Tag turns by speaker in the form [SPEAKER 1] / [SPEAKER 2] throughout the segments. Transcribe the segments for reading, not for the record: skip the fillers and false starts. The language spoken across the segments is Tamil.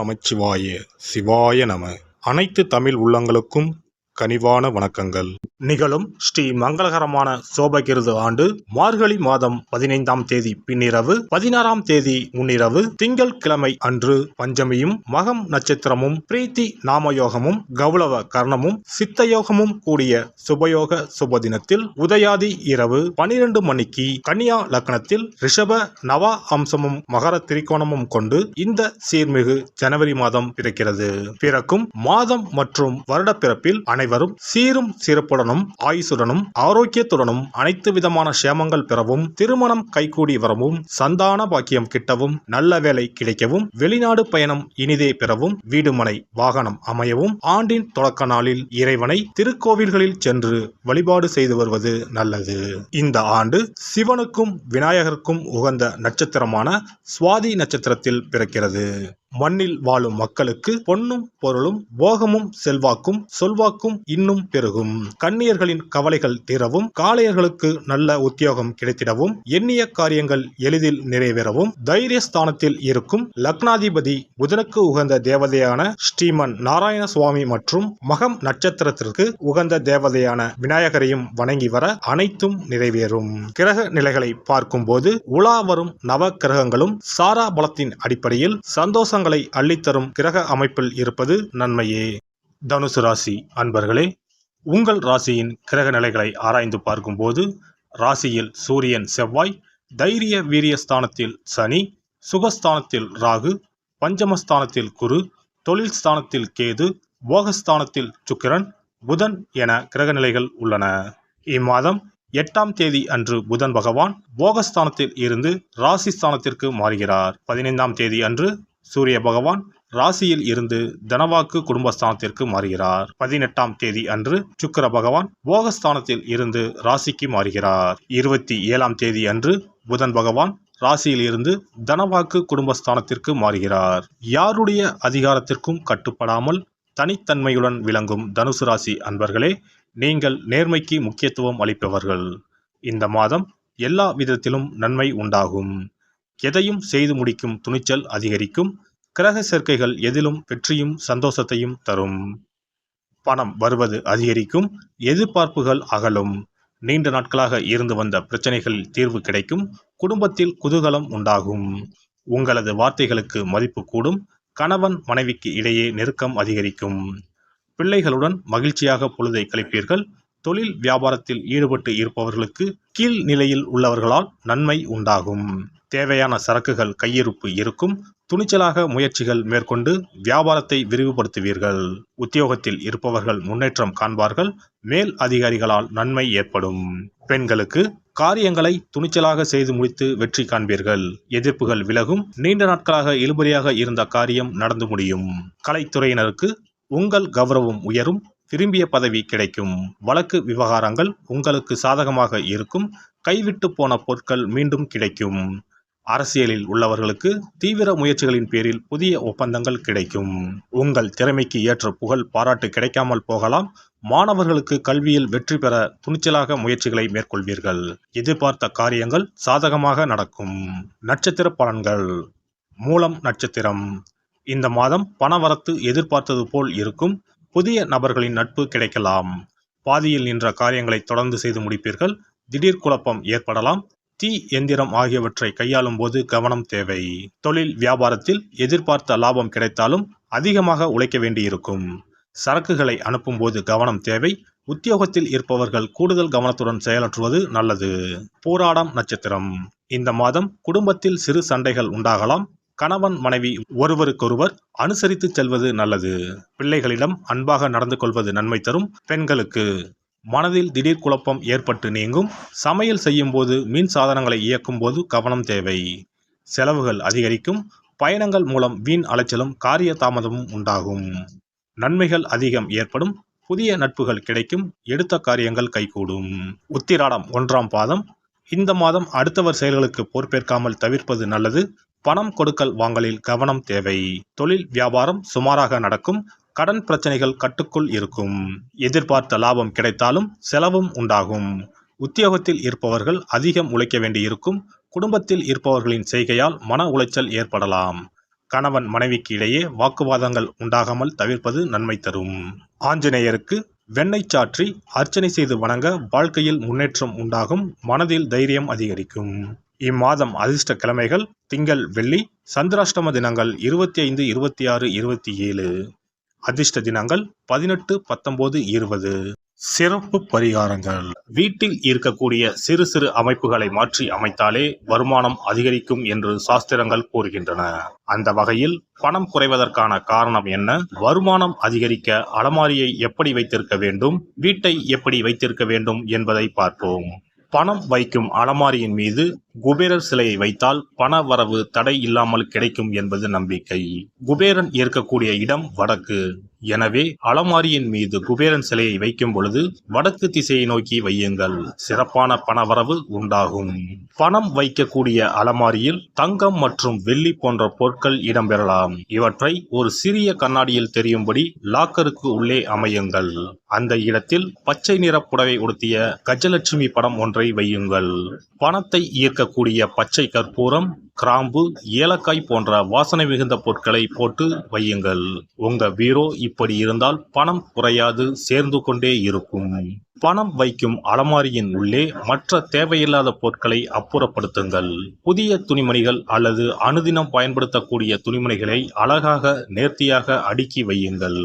[SPEAKER 1] நமச்சிவாய சிவாய நம. அனைத்து தமிழ் உள்ளங்களுக்கும் கனிவான வணக்கங்கள். நிகழும் ஸ்ரீ மங்களகரமான சோபகிருது ஆண்டு மார்கழி மாதம் 15ஆம் தேதி பின்னிரவு 16ஆம் தேதி முன்னிரவு திங்கள் கிழமை அன்று பஞ்சமியும் மகம் நட்சத்திரமும் பிரீத்தி நாமயோகமும் கௌளவ கர்ணமும் சித்தயோகமும் கூடிய சுபயோக சுபதினத்தில் உதயாதி இரவு 12 மணிக்கு கன்னியா லக்னத்தில் ரிஷப நவா அம்சமும் மகர திரிகோணமும் கொண்டு இந்த சீர்மிகு ஜனவரி மாதம் பிறக்கிறது. பிறக்கும் மாதம் மற்றும் வருட பிறப்பில் அனைவரும் சீரும் சிறப்புடனும் ஆயுசுடனும் ஆரோக்கியத்துடனும் அனைத்து விதமான சேமங்கள் பெறவும், திருமணம் கைகூடி வரவும், சந்தான பாக்கியம் கிட்டவும், நல்ல வேலை கிடைக்கவும், வெளிநாடு பயணம் இனிதே பெறவும், வீடுமனை வாகனம் அமையவும், ஆண்டின் தொடக்க நாளில் இறைவனை திருக்கோவில்களில் சென்று வழிபாடு செய்து வருவது நல்லது. இந்த ஆண்டு சிவனுக்கும் விநாயகருக்கும் உகந்த நட்சத்திரமான சுவாதி நட்சத்திரத்தில் பிறக்கிறது. மண்ணில் வாழும் மக்களுக்கு பொன்னும் பொருளும் போகமும் செல்வாக்கும் சொல்வாக்கும் இன்னும் பெருகும். கன்னியர்களின் கவலைகள் தீரவும், காளையர்களுக்கு நல்ல உத்தியோகம் கிடைத்திடவும், எண்ணிய காரியங்கள் எளிதில் நிறைவேறவும், தைரியஸ்தானத்தில் இருக்கும் லக்னாதிபதி புதனுக்கு உகந்த தேவதையான ஸ்ரீமன் நாராயண சுவாமி மற்றும் மகம் நட்சத்திரத்திற்கு உகந்த தேவதையான விநாயகரையும் வணங்கி வர அனைத்தும் நிறைவேறும். கிரக நிலைகளை பார்க்கும் போது உலா வரும் நவ கிரகங்களும் சாரா பலத்தின் அடிப்படையில் சந்தோஷ அள்ளித்தரும் கிரக அமைப்பில் இருப்பது நன்மையே. தனுசு ராசி அன்பர்களே, உங்கள் ராசியின் கிரக நிலைகளை ஆராய்ந்து பார்க்கும்போது ராசியில் சூரியன் செவ்வாய், தைரிய வீரியஸ்தானத்தில் சனி, சுகஸ்தானத்தில் ராகு, பஞ்சமஸ்தானத்தில் குரு, தொழில் ஸ்தானத்தில் கேது, போகஸ்தானத்தில் சுக்கிரன், புதன் என கிரக நிலைகள் உள்ளன. இம்மாதம் 8ஆம் தேதி அன்று புதன் பகவான் போகஸ்தானத்தில் இருந்து ராசிஸ்தானத்திற்கு மாறுகிறார். 15ஆம் தேதி அன்று சூரிய பகவான் ராசியில் இருந்து தனவாக்கு குடும்பஸ்தானத்திற்கு மாறுகிறார். 18ஆம் தேதி அன்று சுக்கிர பகவான் போகஸ்தானத்தில் இருந்து ராசிக்கு மாறுகிறார். 27ஆம் தேதி அன்று புதன் பகவான் ராசியில் இருந்து தனவாக்கு குடும்பஸ்தானத்திற்கு மாறுகிறார். யாருடைய அதிகாரத்திற்கும் கட்டுப்படாமல் தனித்தன்மையுடன் விளங்கும் தனுசு ராசி அன்பர்களே, நீங்கள் நேர்மைக்கு முக்கியத்துவம் அளிப்பவர்கள். இந்த மாதம் எல்லா விதத்திலும் நன்மை உண்டாகும். எதையும் செய்து முடிக்கும் துணிச்சல் அதிகரிக்கும். கிரக சேர்க்கைகள் எதிலும் வெற்றியும் சந்தோஷத்தையும் தரும். பணம் வருவது அதிகரிக்கும். எதிர்பார்ப்புகள் அகலும். நீண்ட நாட்களாக இருந்து வந்த பிரச்சனைகளில் தீர்வு கிடைக்கும். குடும்பத்தில் குதூகலம் உண்டாகும். உங்களது வார்த்தைகளுக்கு மதிப்பு கூடும். கணவன் மனைவிக்கு இடையே நெருக்கம் அதிகரிக்கும். பிள்ளைகளுடன் மகிழ்ச்சியாக பொழுதை கழிப்பீர்கள். தொழில் வியாபாரத்தில் ஈடுபட்டு இருப்பவர்களுக்கு கீழ் நிலையில் உள்ளவர்களால் நன்மை உண்டாகும். தேவையான சரக்குகள் கையிருப்பு இருக்கும். துணிச்சலாக முயற்சிகள் மேற்கொண்டு வியாபாரத்தை விரிவுபடுத்துவீர்கள். உத்தியோகத்தில் இருப்பவர்கள் முன்னேற்றம் காண்பார்கள். மேல் அதிகாரிகளால் நன்மை ஏற்படும். பெண்களுக்கு காரியங்களை துணிச்சலாக செய்து முடித்து வெற்றி காண்பீர்கள். எதிர்ப்புகள் விலகும். நீண்ட நாட்களாக இழுபறியாக இருந்த காரியம் நடந்து முடியும். கலைத்துறையினருக்கு உங்கள் கௌரவம் உயரும். விரும்பிய பதவி கிடைக்கும். வழக்கு விவகாரங்கள் உங்களுக்கு சாதகமாக இருக்கும். கைவிட்டு போன பொருட்கள் மீண்டும் கிடைக்கும். அரசியலில் உள்ளவர்களுக்கு தீவிர முயற்சிகளின் பேரில் புதிய ஒப்பந்தங்கள் கிடைக்கும். உங்கள் திறமைக்கு ஏற்ற புகழ் பாராட்டு கிடைக்காமல் போகலாம். மாணவர்களுக்கு கல்வியில் வெற்றி பெற துணிச்சலாக முயற்சிகளை மேற்கொள்வீர்கள். எதிர்பார்த்த காரியங்கள் சாதகமாக நடக்கும். நட்சத்திர பலன்கள். மூலம் நட்சத்திரம். இந்த மாதம் பணவரத்து எதிர்பார்த்தது போல் இருக்கும். புதிய நபர்களின் நட்பு கிடைக்கலாம். பாதியில் நின்ற காரியங்களை தொடர்ந்து செய்து முடிப்பீர்கள். திடீர் குழப்பம் ஏற்படலாம். தீ எந்திரம் ஆகியவற்றை கையாளும் போது கவனம் தேவை. தொழில் வியாபாரத்தில் எதிர்பார்த்த லாபம் கிடைத்தாலும் அதிகமாக உழைக்க வேண்டியிருக்கும். சரக்குகளை அனுப்பும் போது கவனம் தேவை. உத்தியோகத்தில் இருப்பவர்கள் கூடுதல் கவனத்துடன் செயலாற்றுவது நல்லது. போராடம் நட்சத்திரம். இந்த மாதம் குடும்பத்தில் சிறு சண்டைகள் உண்டாகலாம். கணவன் மனைவி ஒருவருக்கொருவர் அனுசரித்து செல்வது நல்லது. பிள்ளைகளிடம் அன்பாக நடந்து கொள்வது நன்மை தரும். பெண்களுக்கு மனதில் திடீர் குழப்பம் ஏற்பட்டு நீங்கும். சமையல் செய்யும் போது மின் சாதனங்களை இயக்கும் போது கவனம் தேவை. செலவுகள் அதிகரிக்கும். பயணங்கள் மூலம் வீண் அலைச்சலும் காரிய தாமதமும் உண்டாகும். நன்மைகள் அதிகம் ஏற்படும். புதிய நட்புகள் கிடைக்கும். எடுத்த காரியங்கள் கைகூடும். உத்திராடம் 1ஆம் பாதம். இந்த மாதம் அடுத்தவர் செயல்களுக்கு பொறுப்பேற்காமல் தவிர்ப்பது நல்லது. பணம் கொடுக்கல் வாங்கலில் கவனம் தேவை. தொழில் வியாபாரம் சுமாராக நடக்கும். கடன் பிரச்சனைகள் கட்டுக்குள் இருக்கும். எதிர்பார்த்த லாபம் கிடைத்தாலும் செலவும் உண்டாகும். உத்தியோகத்தில் இருப்பவர்கள் அதிகம் உழைக்க வேண்டியிருக்கும். குடும்பத்தில் இருப்பவர்களின் செய்கையால் மன உளைச்சல் ஏற்படலாம். கணவன் மனைவிக்கு இடையே வாக்குவாதங்கள் உண்டாகாமல் தவிர்ப்பது நன்மை தரும். ஆஞ்சநேயருக்கு வெண்ணெய் சாற்றி அர்ச்சனை செய்து வணங்க வாழ்க்கையில் முன்னேற்றம் உண்டாகும், மனதில் தைரியம் அதிகரிக்கும். இம்மாதம் அதிர்ஷ்ட கிழமைகள் திங்கள், வெள்ளி. சந்திராஷ்டம தினங்கள் 25, 26, 27. அதிர்ஷ்ட தினங்கள் 18, 19, 20. சிறப்பு பரிகாரங்கள். வீட்டில் இருக்கக்கூடிய சிறு சிறு அமைப்புகளை மாற்றி அமைத்தாலே வருமானம் அதிகரிக்கும் என்று சாஸ்திரங்கள் கூறுகின்றன. அந்த வகையில் பணம் குறைவதற்கான காரணம் என்ன, வருமானம் அதிகரிக்க அலமாரியை எப்படி வைத்திருக்க வேண்டும், வீட்டை எப்படி வைத்திருக்க வேண்டும் என்பதை பார்ப்போம். பணம் வைக்கும் அலமாரியின் மீது குபேரர் சிலையை வைத்தால் பண வரவு தடை இல்லாமல் கிடைக்கும் என்பது நம்பிக்கை. குபேரன் இருக்கக்கூடிய இடம் வடக்கு. எனவே அலமாரியின் மீது குபேரன் சிலையை வைக்கும் பொழுது வடக்கு திசையை நோக்கி வையுங்கள். சிறப்பான பணவரவு உண்டாகும். பணம் வைக்கக்கூடிய அலமாரியில் தங்கம் மற்றும் வெள்ளி போன்ற பொருட்கள் இடம்பெறலாம். இவற்றை ஒரு சிறிய கண்ணாடியில் தெரியும்படி லாக்கருக்கு உள்ளே அமையுங்கள். அந்த இடத்தில் பச்சை நிற புடவை உடுத்திய கஜலட்சுமி படம் ஒன்றை வையுங்கள். பணத்தை ஈர்க்கக்கூடிய பச்சை கற்பூரம், கிராம்பு, ஏலக்காய் போன்ற வாசனை மிகுந்த பொருட்களை போட்டு வையுங்கள். உங்க பீரோ இப்படி இருந்தால் பணம் குறையாது, சேர்ந்து கொண்டே இருக்கும். பணம் வைக்கும் அலமாரியின் உள்ளே மற்ற தேவையில்லாத பொருட்களை அப்புறப்படுத்துங்கள். புதிய துணிமணிகள் அல்லது அனுதினம் பயன்படுத்தக்கூடிய துணிமணிகளை அழகாக நேர்த்தியாக அடுக்கி வையுங்கள்.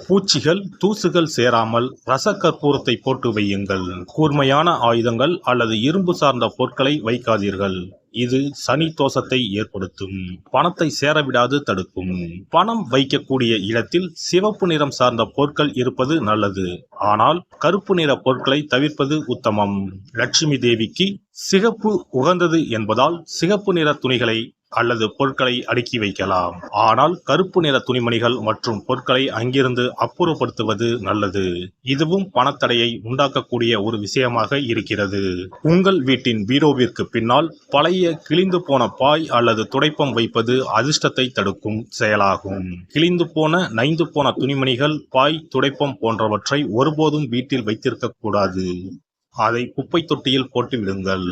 [SPEAKER 1] பூச்சிகள், தூசுகள் சேராமல் ரசக்கற்பூரத்தை போட்டு வையுங்கள். கூர்மையான ஆயுதங்கள் அல்லது இரும்பு சார்ந்த பொருட்களை வைக்காதீர்கள். இது சனி தோஷத்தை ஏற்படுத்தும், பணத்தை சேரவிடாது தடுக்கும். பணம் வைக்கக்கூடிய இடத்தில் சிவப்பு நிறம் சார்ந்த பொருட்கள் இருப்பது நல்லது. ஆனால் கருப்பு நிற பொருட்களை தவிர்ப்பது உத்தமம். லட்சுமி தேவிக்கு சிகப்பு உகந்தது என்பதால் சிகப்பு நிற துணிகளை அல்லது பொருட்களை அடுக்கி வைக்கலாம். ஆனால் கருப்பு நிற துணிமணிகள் மற்றும் பொருட்களை அங்கிருந்து அப்புறப்படுத்துவது நல்லது. இதுவும் பணத்தடையை உண்டாக்கக்கூடிய ஒரு விஷயமாக இருக்கிறது. உங்கள் வீட்டின் பீரோவிற்கு பின்னால் பழைய கிழிந்து போன பாய் அல்லது துடைப்பம் வைப்பது அதிர்ஷ்டத்தை தடுக்கும் செயலாகும். கிழிந்து போன, நைந்து போன துணிமணிகள், பாய், துடைப்பம் போன்றவற்றை ஒருபோதும் வீட்டில் வைத்திருக்க கூடாது. அதை குப்பை தொட்டியில் போட்டு விடுங்கள்.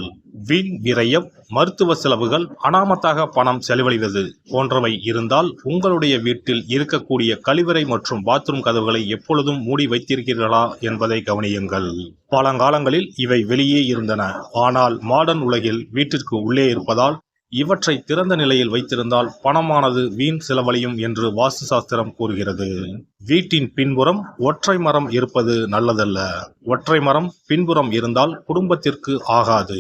[SPEAKER 1] வீண் விரயம், மருத்துவ செலவுகள், அனாமத்தாக பணம் செலவழிவது போன்றவை இருந்தால் உங்களுடைய வீட்டில் இருக்கக்கூடிய கழிவறை மற்றும் பாத்ரூம் கதவுகளை எப்பொழுதும் மூடி வைத்திருக்கிறீர்களா என்பதை கவனியுங்கள். பழங்காலங்களில் இவை வெளியே இருந்தன. ஆனால் மாடர்ன் உலகில் வீட்டிற்கு உள்ளே இருப்பதால் இவற்றை திறந்த நிலையில் வைத்திருந்தால் பணமானது வீண் செலவழியும் என்று வாஸ்து சாஸ்திரம் கூறுகிறது. வீட்டின் பின்புறம் ஒற்றை மரம் இருப்பது நல்லதல்ல. ஒற்றை மரம் பின்புறம் இருந்தால் குடும்பத்திற்கு ஆகாது.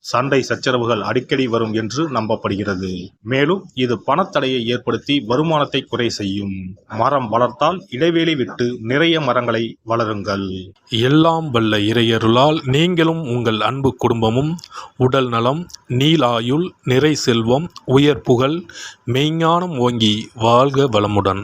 [SPEAKER 1] சண்டை சச்சரவுகள் அடிக்கடி வரும் என்று நம்பப்படுகிறது. மேலும் இது பணத்தடையை ஏற்படுத்தி வருமானத்தை குறை செய்யும். மரம் வளர்த்தால் இடைவெளி விட்டு நிறைய மரங்களை வளருங்கள்.
[SPEAKER 2] எல்லாம் வல்ல இறையருளால் நீங்களும் உங்கள் அன்பு குடும்பமும் உடல் நலம், நீலாயுள், நிறை செல்வம், உயர் புகழ், மெய்ஞானம் ஓங்கி வாழ்க வளமுடன்.